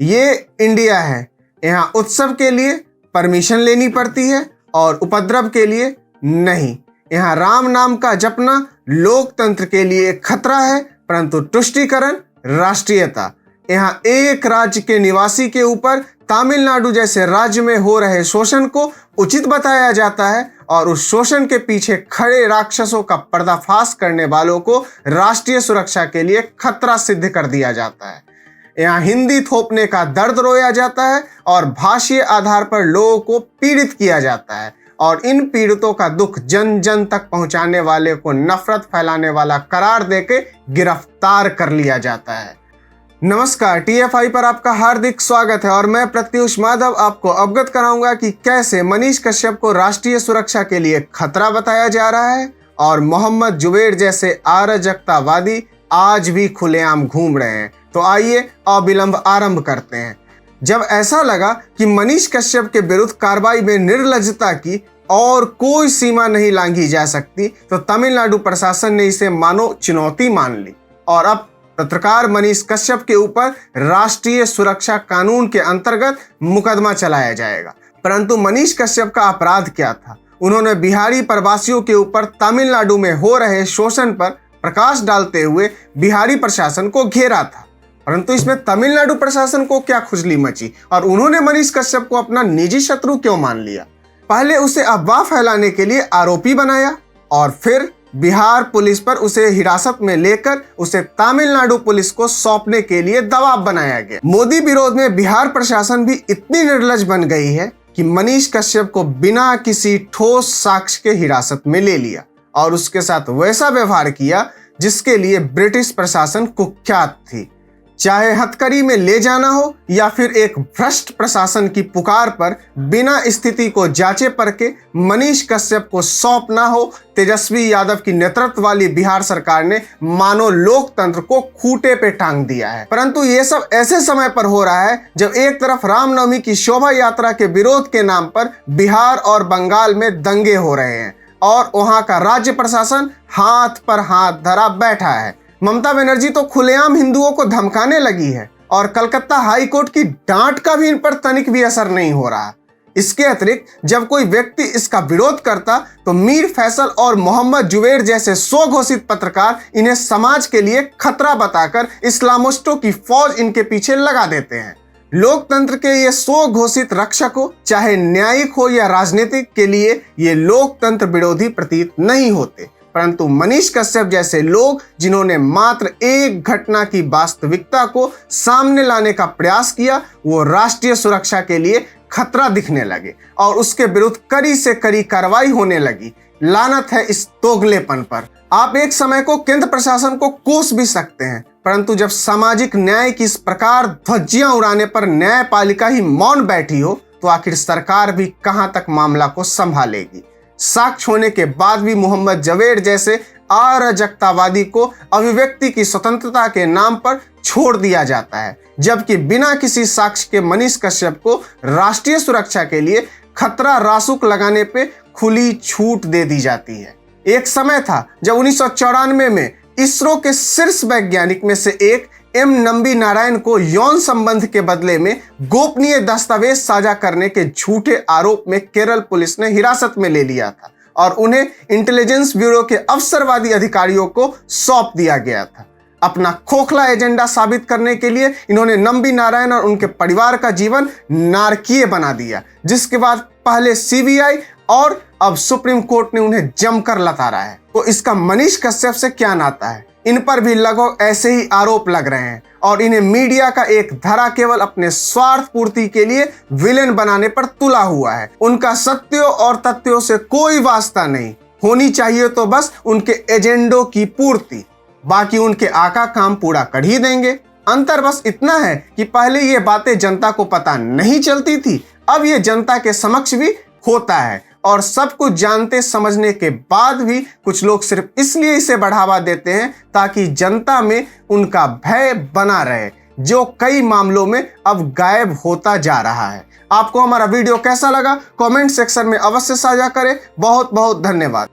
ये इंडिया है, यहाँ उत्सव के लिए परमिशन लेनी पड़ती है और उपद्रव के लिए नहीं। यहाँ राम नाम का जपना लोकतंत्र के लिए खतरा है, परंतु तुष्टीकरण राष्ट्रीयता। यहाँ एक राज्य के निवासी के ऊपर तमिलनाडु जैसे राज्य में हो रहे शोषण को उचित बताया जाता है और उस शोषण के पीछे खड़े राक्षसों का पर्दाफाश करने वालों को राष्ट्रीय सुरक्षा के लिए खतरा सिद्ध कर दिया जाता है। यहाँ हिंदी थोपने का दर्द रोया जाता है और भाषीय आधार पर लोगों को पीड़ित किया जाता है और इन पीड़ितों का दुख जन जन तक पहुंचाने वाले को नफरत फैलाने वाला करार देके गिरफ्तार कर लिया जाता है। नमस्कार, टीएफआई पर आपका हार्दिक स्वागत है और मैं प्रत्युष माधव आपको अवगत कराऊंगा कि कैसे मनीष कश्यप को राष्ट्रीय सुरक्षा के लिए खतरा बताया जा रहा है और मोहम्मद जुबैर जैसे अराजकतावादी आज भी खुलेआम घूम रहे हैं। तो आइए अविलंब आरंभ करते हैं। जब ऐसा लगा कि मनीष कश्यप के विरुद्ध कार्रवाई में निर्लज्जता की और कोई सीमा नहीं लांघी जा सकती, तो तमिलनाडु प्रशासन ने इसे मानो चुनौती मान ली और अब पत्रकार मनीष कश्यप के ऊपर राष्ट्रीय सुरक्षा कानून के अंतर्गत मुकदमा चलाया जाएगा। परंतु मनीष कश्यप का अपराध क्या था? उन्होंने बिहारी प्रवासियों के ऊपर तमिलनाडु में हो रहे शोषण पर प्रकाश डालते हुए बिहारी प्रशासन को घेरा था। परंतु इसमें तमिलनाडु प्रशासन को क्या खुजली मची और उन्होंने मनीष कश्यप को अपना निजी शत्रु क्यों मान लिया? पहले उसे अफवाह फैलाने के लिए आरोपी बनाया और फिर बिहार पुलिस पर उसे हिरासत में लेकर उसे तमिलनाडु पुलिस को सौंपने के लिए दबाव बनाया गया। मोदी विरोध में बिहार प्रशासन भी इतनी निर्लज्ज बन गई है कि मनीष कश्यप को बिना किसी ठोस साक्ष्य के हिरासत में ले लिया और उसके साथ वैसा व्यवहार किया जिसके लिए ब्रिटिश प्रशासन कुख्यात थी। चाहे हथकड़ी में ले जाना हो या फिर एक भ्रष्ट प्रशासन की पुकार पर बिना स्थिति को जांचे परखे मनीष कश्यप को सौंपना हो, तेजस्वी यादव की नेतृत्व वाली बिहार सरकार ने मानो लोकतंत्र को खूंटे पे टांग दिया है। परंतु ये सब ऐसे समय पर हो रहा है जब एक तरफ रामनवमी की शोभा यात्रा के विरोध के नाम पर बिहार और बंगाल में दंगे हो रहे हैं और वहां का राज्य प्रशासन हाथ पर हाथ धरा बैठा है। ममता बनर्जी तो खुलेआम हिंदुओं को धमकाने लगी है और कलकत्ता हाई कोर्ट की डांट का भी इन पर तनिक भी असर नहीं हो रहा। इसके अतिरिक्त जब कोई व्यक्ति इसका विरोध करता तो मीर फैसल और मोहम्मद जुबैर जैसे स्वघोषित पत्रकार इन्हें समाज के लिए खतरा बताकर इस्लामिस्टों की फौज इनके पीछे लगा देते हैं। लोकतंत्र के ये स्वघोषित रक्षक हो, चाहे न्यायिक हो या राजनीतिक, के लिए ये लोकतंत्र विरोधी प्रतीत नहीं होते। परंतु मनीष कश्यप जैसे लोग जिन्होंने मात्र एक घटना की वास्तविकता को सामने लाने का प्रयास किया, वो राष्ट्रीय सुरक्षा के लिए खतरा दिखने लगे और उसके विरुद्ध कड़ी से कड़ी कार्रवाई होने लगी। लानत है इस दोगलेपन पर। आप एक समय को केंद्र प्रशासन को कोस भी सकते हैं, परंतु जब सामाजिक न्याय की इस प्रकार ध्वजियां उड़ाने पर न्यायपालिका ही मौन बैठी हो, तो आखिर सरकार भी कहां तक मामला को संभालेगी? साक्ष्य होने के बाद भी मोहम्मद जुबैर जैसे अराजकतावादी को अभिव्यक्ति की स्वतंत्रता के नाम पर छोड़ दिया जाता है, जबकि बिना किसी साक्ष्य के मनीष कश्यप को राष्ट्रीय सुरक्षा के लिए खतरा रासुक लगाने पे खुली छूट दे दी जाती है। एक समय था जब 1994 में इसरो के शीर्ष वैज्ञानिक में से एक एम नंबी नारायण को यौन संबंध के बदले में गोपनीय दस्तावेज साझा करने के झूठे आरोप में केरल पुलिस ने हिरासत में ले लिया था और उन्हें इंटेलिजेंस ब्यूरो के अवसरवादी अधिकारियों को सौंप दिया गया था। अपना खोखला एजेंडा साबित करने के लिए इन्होंने नंबी नारायण और उनके परिवार का जीवन नारकीय बना दिया, जिसके बाद पहले सीबीआई और अब सुप्रीम कोर्ट ने उन्हें जमकर लताड़ा है। तो इसका मनीष कश्यप से क्या नाता है? इन पर भी लगभग ऐसे ही आरोप लग रहे हैं और इन्हें मीडिया का एक धरा केवल अपने स्वार्थ पूर्ति के लिए विलेन बनाने पर तुला हुआ है। उनका सत्यों और तथ्यों से कोई वास्ता नहीं। होनी चाहिए तो बस उनके एजेंडों की पूर्ति, बाकी उनके आका काम पूरा कर ही देंगे। अंतर बस इतना है कि पहले ये बातें जनता को पता नहीं चलती थी, अब ये जनता के समक्ष भी होता है और सब कुछ जानते समझने के बाद भी कुछ लोग सिर्फ इसलिए इसे बढ़ावा देते हैं ताकि जनता में उनका भय बना रहे, जो कई मामलों में अब गायब होता जा रहा है। आपको हमारा वीडियो कैसा लगा? कमेंट सेक्शन में अवश्य साझा करें। बहुत बहुत धन्यवाद।